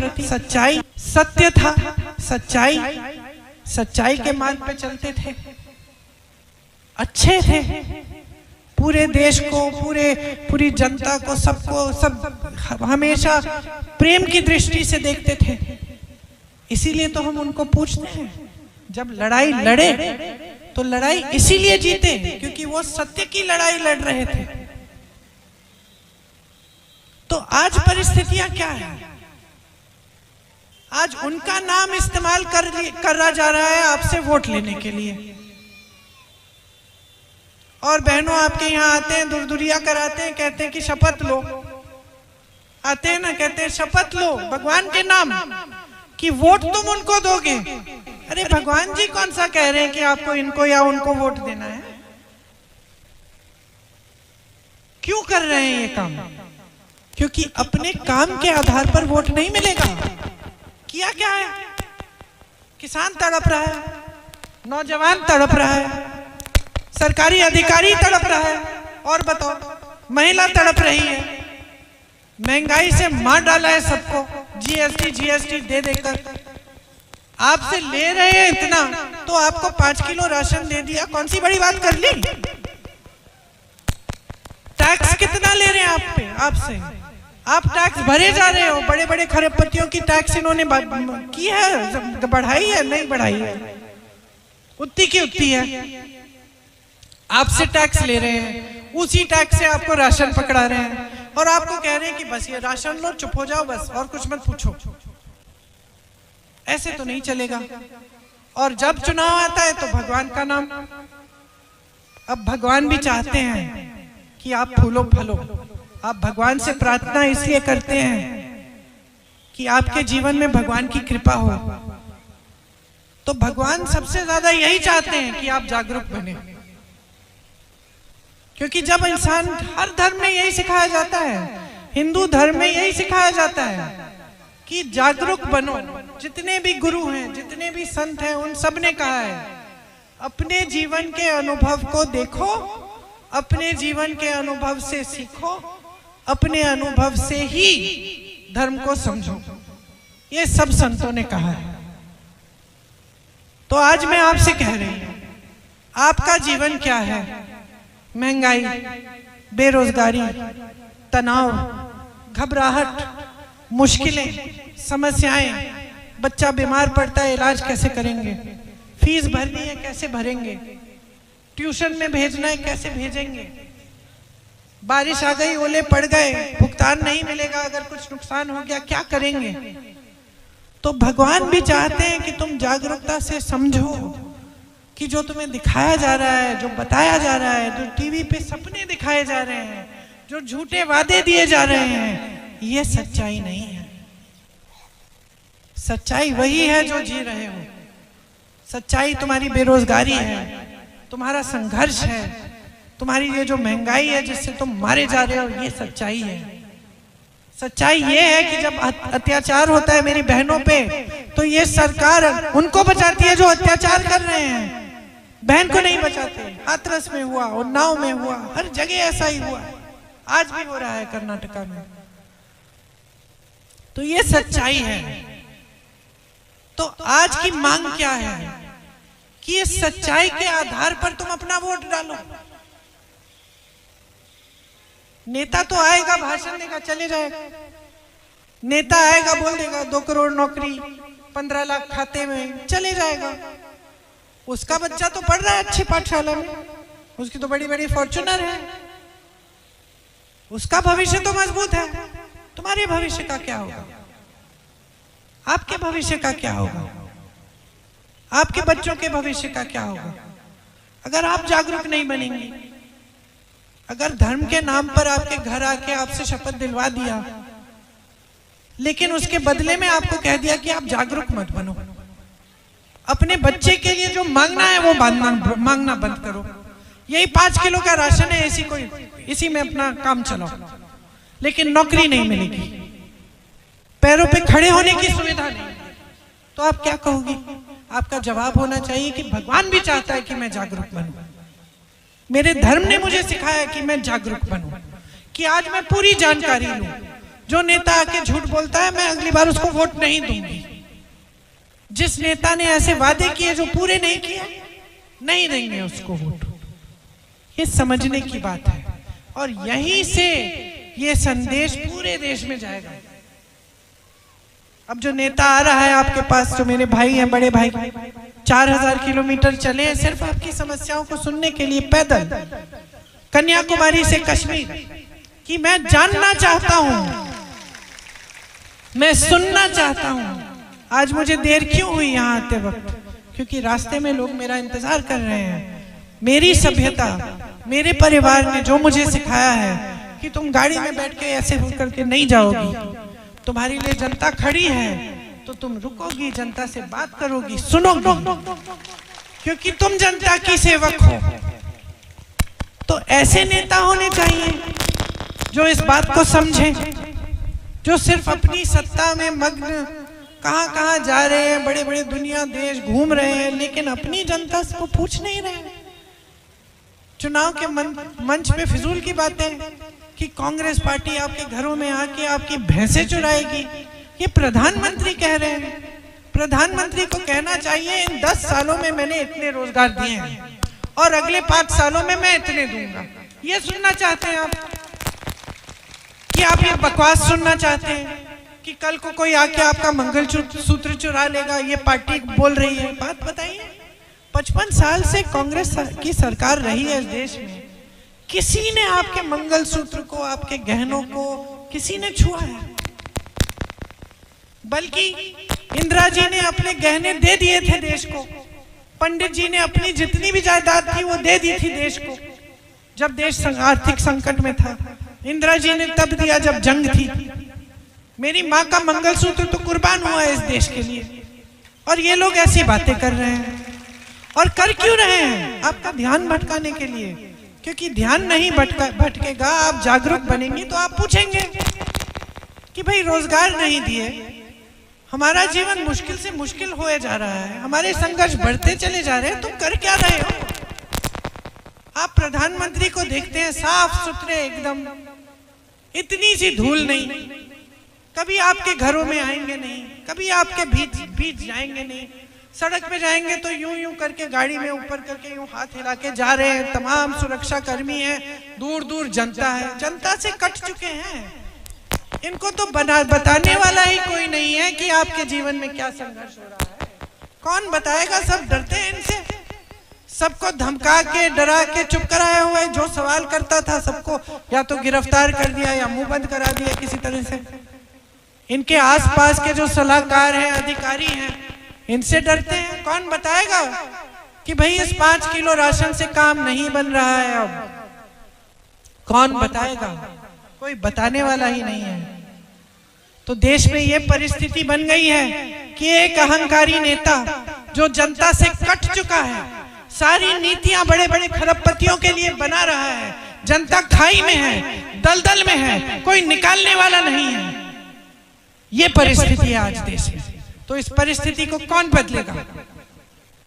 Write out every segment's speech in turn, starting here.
प्रति सच्चाई, सत्य था, सच्चाई के मार्ग पे चलते थे, अच्छे थे, पूरे देश को, पूरी जनता को, सबको सब हमेशा प्रेम की दृष्टि से देखते थे। इसीलिए तो हम उनको पूछते हैं, जब लड़ाई लड़े तो लड़ाई इसीलिए जीते क्योंकि वो सत्य की लड़ाई लड़ रहे थे। तो आज परिस्थितियां क्या है? आज उनका नाम इस्तेमाल करा जा रहा है आपसे वोट लेने के लिए। और बहनों आपके यहाँ आते हैं, दुरदुरिया कराते हैं, कहते हैं कि शपथ लो, आते हैं ना, कहते हैं शपथ लो भगवान के नाम कि वोट तुम उनको दोगे। अरे भगवान जी कौन सा कह रहे हैं कि आपको इनको या उनको वोट देना है? क्यों कर रहे हैं ये काम? क्योंकि अपने काम के आधार पर वोट नहीं मिलेगा। किया क्या है? किसान तड़प रहा है, नौजवान तड़प रहा है, सरकारी अधिकारी तड़प रहा है, और बताओ महिला तड़प रही है, महंगाई से मार डाला है सबको, जीएसटी दे देकर। आपसे ले रहे हैं इतना तो आपको 5 किलो राशन दे दिया, कौन सी बड़ी बात कर ली? टैक्स कितना ले रहे हैं आप पे, आपसे आप टैक्स भरे जा रहे हो। बड़े बड़े खरबपतियों की टैक्स इन्होंने की है, बढ़ाई है? नहीं बढ़ाई है, उतनी की उतनी है। आपसे टैक्स ले रहे हैं, उसी टैक्स से आपको राशन पकड़ा रहे हैं और आपको कह रहे हैं कि बस ये राशन लो, चुप हो जाओ, बस और कुछ मत पूछो। ऐसे तो नहीं चलेगा। और जब चुनाव आता है तो भगवान का नाम। अब भगवान भी चाहते हैं कि आप फूलो फलो। आप भगवान से प्रार्थना इसलिए करते हैं कि आपके जीवन में भगवान की कृपा हो। तो भगवान सबसे ज्यादा यही चाहते हैं कि आप जागरूक बने, क्योंकि जब इंसान, हर धर्म में यही सिखाया जाता है, हिंदू धर्म में यही सिखाया जाता है कि जागरूक बनो। जितने भी गुरु हैं, जितने भी संत हैं, उन सब ने कहा है अपने जीवन के अनुभव को देखो, अपने जीवन के अनुभव से सीखो, अपने अनुभव से ही धर्म को समझो। ये सब संतों ने कहा है। तो आज मैं आपसे कह रही हूं, आपका जीवन क्या है? महंगाई, बेरोजगारी, तनाव, घबराहट, मुश्किलें, समस्याएं, बच्चा बीमार पड़ता है, इलाज कैसे करेंगे? फीस भरनी है, कैसे भरेंगे? ट्यूशन में भेजना है, कैसे भेजेंगे? बारिश आ गई, ओले पड़ गए, भुगतान नहीं मिलेगा, अगर कुछ नुकसान हो गया क्या करेंगे? तो भगवान भी चाहते हैं कि तुम जागरूकता से समझो कि जो तुम्हें दिखाया जा रहा है, जो बताया जा रहा है, जो टीवी पे सपने दिखाए जा रहे हैं, जो झूठे वादे दिए जा रहे हैं, ये सच्चाई नहीं है। सच्चाई वही है जो जी रहे हो। सच्चाई तुम्हारी बेरोजगारी है, तुम्हारा संघर्ष है, तुम्हारी ये जो महंगाई है जिससे तुम मारे जा रहे हो, ये सच्चाई है। सच्चाई ये है कि जब अत्याचार होता है मेरी बहनों पे, तो ये सरकार उनको बचाती है जो अत्याचार कर रहे हैं, बहन को नहीं बचाते। हाथरस में हुआ, उन्नाव में हुआ, हर जगह ऐसा ही हुआ, आज भी हो रहा है कर्नाटका में। तो ये सच्चाई है। तो आज की मांग क्या है कि इस सच्चाई के आधार पर तुम अपना वोट डालो। नेता तो आएगा, भाषण देगा, चले जाएगा। नेता आएगा, बोल देगा 2 करोड़ नौकरी, 15 लाख खाते में, चले जाएगा। उसका बच्चा तो पढ़ रहा है अच्छी पाठशाला में, उसकी तो बड़ी बड़ी फॉर्च्यूनर है, उसका भविष्य तो मजबूत है। तुम्हारे भविष्य का क्या होगा? आपके भविष्य का क्या होगा? आपके बच्चों के भविष्य का क्या होगा? अगर आप जागरूक नहीं बनेंगे, अगर धर्म के नाम पर आपके घर आके आपसे शपथ दिलवा दिया, लेकिन उसके बदले में आपको कह दिया कि आप जागरूक मत बनो, अपने बच्चे के लिए जो मांगना है वो मांगना बंद करो। यही 5 किलो का राशन है, इसी में अपना काम चलाओ, लेकिन नौकरी नहीं मिलेगी, पैरों पे खड़े होने की सुविधा नहीं, तो आप क्या कहोगी? आपका जवाब होना चाहिए कि भगवान भी चाहता है कि मैं जागरूक बनूं, मेरे धर्म ने मुझे सिखाया कि मैं जागरूक बनूं, कि आज मैं पूरी जानकारी लूं, जो नेता आके झूठ बोलता है मैं अगली बार उसको वोट नहीं दूंगी। जिस नेता ने ऐसे वादे किए जो पूरे नहीं किए, नहीं देंगे उसको वोट। ये समझने की बात है और यहीं से ये संदेश पूरे देश में जाएगा। अब जो नेता आ रहा है आपके पास, जो मेरे भाई हैं, बड़े भाई, 4000 किलोमीटर चले हैं सिर्फ आपकी समस्याओं को सुनने के लिए पैदल, कन्याकुमारी से कश्मीर, कि मैं जानना चाहता हूं, मैं सुनना चाहता हूं। आज मुझे देर क्यों हुई यहाँ आते वक्त? क्योंकि रास्ते में लोग मेरा इंतजार कर रहे हैं। मेरी सभ्यता, मेरे परिवार ने जो मुझे सिखाया है कि तुम गाड़ी में बैठ के ऐसे करके नहीं जाओगी, तुम्हारे लिए जनता खड़ी है तो तुम रुकोगी, जनता से बात करोगी, सुनोगी, क्योंकि तुम जनता की सेवक हो। तो ऐसे नेता होने चाहिए जो इस बात को समझें, जो सिर्फ अपनी सत्ता में मग्न कहां कहां जा रहे हैं, बड़े बड़े दुनिया देश घूम रहे हैं, लेकिन अपनी जनता को पूछ नहीं रहे हैं। चुनाव के मंच पे फिजूल की बातें कि कांग्रेस पार्टी आपके घरों में आके आपकी भैंसें चुराएगी, ये प्रधानमंत्री कह रहे हैं। प्रधानमंत्री को कहना चाहिए इन 10 सालों में मैंने इतने रोजगार दिए हैं और अगले 5 सालों में मैं इतने दूंगा। ये सुनना चाहते हैं आप कि आप ये बकवास सुनना चाहते हैं कि कल को कोई आके आपका मंगलसूत्र चुरा लेगा? ये पार्टी बोल रही है। बात बताइए, 55 साल से कांग्रेस की सरकार रही है इस देश में, किसी ने आपके मंगलसूत्र को, आपके गहनों को किसी ने छुआ है? बल्कि इंदिरा जी ने अपने गहने दे दिए थे देश को, पंडित जी ने अपनी जितनी भी जायदाद थी वो दे दी थी देश को जब देश आर्थिक संकट में था। इंदिरा जी ने तब दिया जब जंग थी। मेरी माँ का मंगलसूत्र तो कुर्बान हुआ है इस देश के लिए, और ये लोग ऐसी बातें कर रहे हैं। और कर क्यों रहे हैं? आपका ध्यान भटकाने के लिए, क्योंकि ध्यान नहीं भटकेगा, आप जागरूक बनेंगे तो आप पूछेंगे कि भाई रोजगार नहीं दिए, हमारा जीवन मुश्किल से मुश्किल होए जा रहा है, हमारे संघर्ष बढ़ते चले जा रहे हैं, तुम कर क्या रहे हो? आप प्रधानमंत्री को देखते हैं, साफ सुथरे एकदम, इतनी सी धूल नहीं, कभी आपके घरों में आएंगे नहीं, कभी आपके बीच जाएंगे नहीं, सड़क पे जाएंगे तो यूं यूं करके गाड़ी में ऊपर करके यूं हाथ हिला के जा रहे हैं। तमाम सुरक्षा कर्मी हैं, दूर दूर जनता है, जनता से कट चुके हैं। इनको तो बताने वाला ही कोई नहीं है कि आपके जीवन में क्या संघर्ष हो रहा है। कौन बताएगा? सब डरते हैं इनसे, सबको धमका के, डरा के चुप कराया हुआ है। जो सवाल करता था सबको या तो गिरफ्तार कर दिया या मुंह बंद करा दिया किसी तरह से। इनके आसपास के जो सलाहकार हैं, अधिकारी हैं, इनसे डरते हैं। कौन बताएगा कि भाई इस 5 किलो राशन से काम नहीं बन रहा है? अब कौन बताएगा? कोई बताने वाला ही नहीं है। तो देश में ये परिस्थिति बन गई है कि एक अहंकारी नेता जो जनता से कट चुका है, सारी नीतियां बड़े बड़े खरबपतियों के लिए बना रहा है, जनता खाई में है, दलदल में है, कोई निकालने वाला नहीं है। ये परिस्थिति है आज देश में। तो इस परिस्थिति को कौन बदलेगा?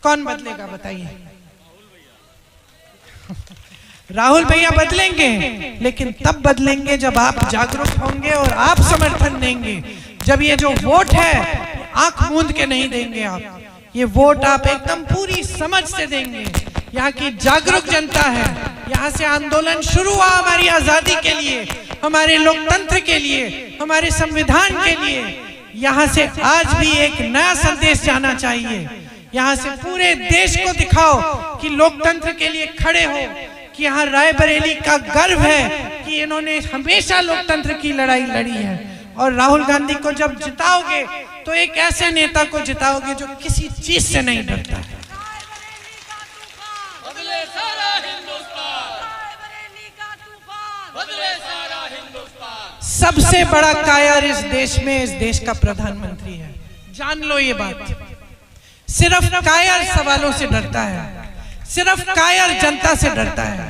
कौन बदलेगा बताइए? राहुल भैया बदलेंगे, लेकिन तब बदलेंगे जब आप जागरूक होंगे और आप समर्थन देंगे। जब ये जो वोट है आंख मूंद के नहीं देंगे आप, ये वोट आप एकदम पूरी समझ से देंगे। यहाँ की जागरूक जनता है, यहाँ से आंदोलन शुरू हुआ हमारी आजादी के लिए, हमारे लोकतंत्र के लिए, हमारे संविधान के लिए। यहाँ से आज भी एक नया संदेश जाना चाहिए। यहाँ से पूरे देश को दिखाओ कि लोकतंत्र के लिए खड़े हो, कि यहाँ रायबरेली का गर्व है कि इन्होंने हमेशा लोकतंत्र की लड़ाई लड़ी है। और राहुल गांधी को जब जिताओगे तो एक ऐसे नेता को जिताओगे जो किसी चीज से नहीं डरता है। सबसे बड़ा कायर इस देश में, इस देश का प्रधानमंत्री है। जान लो ये बात। सिर्फ कायर सवालों से डरता है, सिर्फ कायर जनता से डरता है,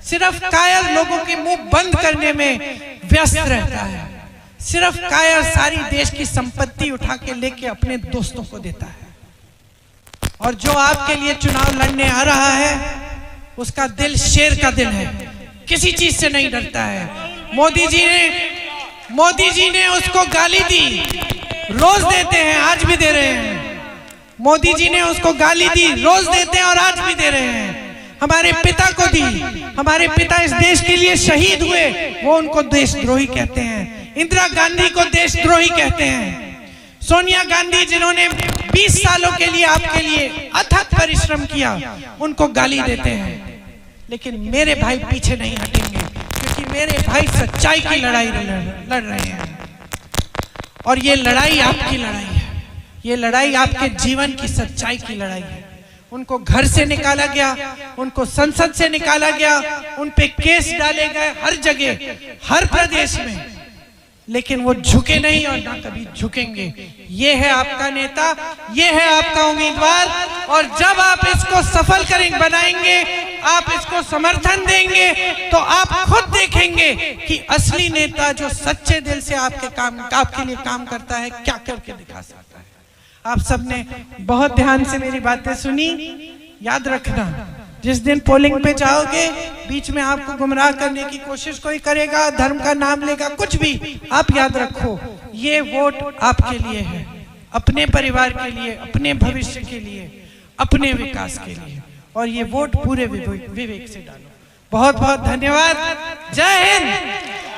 सिर्फ कायर लोगों के मुंह बंद करने में व्यस्त रहता है, सिर्फ कायर सारी देश की संपत्ति उठा के लेके अपने दोस्तों को देता है। और जो आपके लिए चुनाव लड़ने आ रहा है उसका दिल शेर का दिल है, किसी चीज से नहीं डरता है। मोदी जी ने उसको गाली दी, रोज देते हैं, आज भी दे रहे हैं। मोदी जी ने उसको गाली दी, रोज देते हैं और आज भी दे रहे हैं। हमारे पिता को दी, हमारे पिता इस देश के लिए शहीद हुए, वो उनको देशद्रोही कहते हैं। इंदिरा गांधी को देशद्रोही कहते हैं। सोनिया गांधी जिन्होंने 20 सालों के लिए आपके लिए अथक परिश्रम किया, उनको गाली देते हैं। लेकिन मेरे भाई पीछे नहीं हटेंगे, क्योंकि मेरे भाई सच्चाई की लड़ाई लड़ रहे हैं। और ये लड़ाई आपकी लड़ाई है, ये लड़ाई आपके जीवन की सच्चाई की लड़ाई है। उनको घर से निकाला गया, उनको संसद से निकाला गया, उन पे केस डाले गए हर जगह, हर प्रदेश में, लेकिन वो झुके नहीं और ना कभी झुकेंगे। ये है आपका नेता, ये है आपका उम्मीदवार। और जब आप इसको सफल बनाएंगे, आप इसको समर्थन देंगे, तो आप खुद देखेंगे कि असली नेता जो सच्चे दिल से आपके लिए काम करता है, क्या करके दिखा सकता है। आप सबने बहुत ध्यान से मेरी बातें सुनी। याद रखना, जिस दिन पोलिंग पे जाओगे, बीच में आपको गुमराह करने की कोशिश कोई करेगा, धर्म का नाम लेगा, कुछ भी, आप याद रखो, ये वोट आपके लिए है, अपने परिवार के लिए, अपने भविष्य के लिए, अपने विकास के लिए। और ये वोट पूरे विवेक से डालो। बहुत बहुत धन्यवाद। जय हिंद।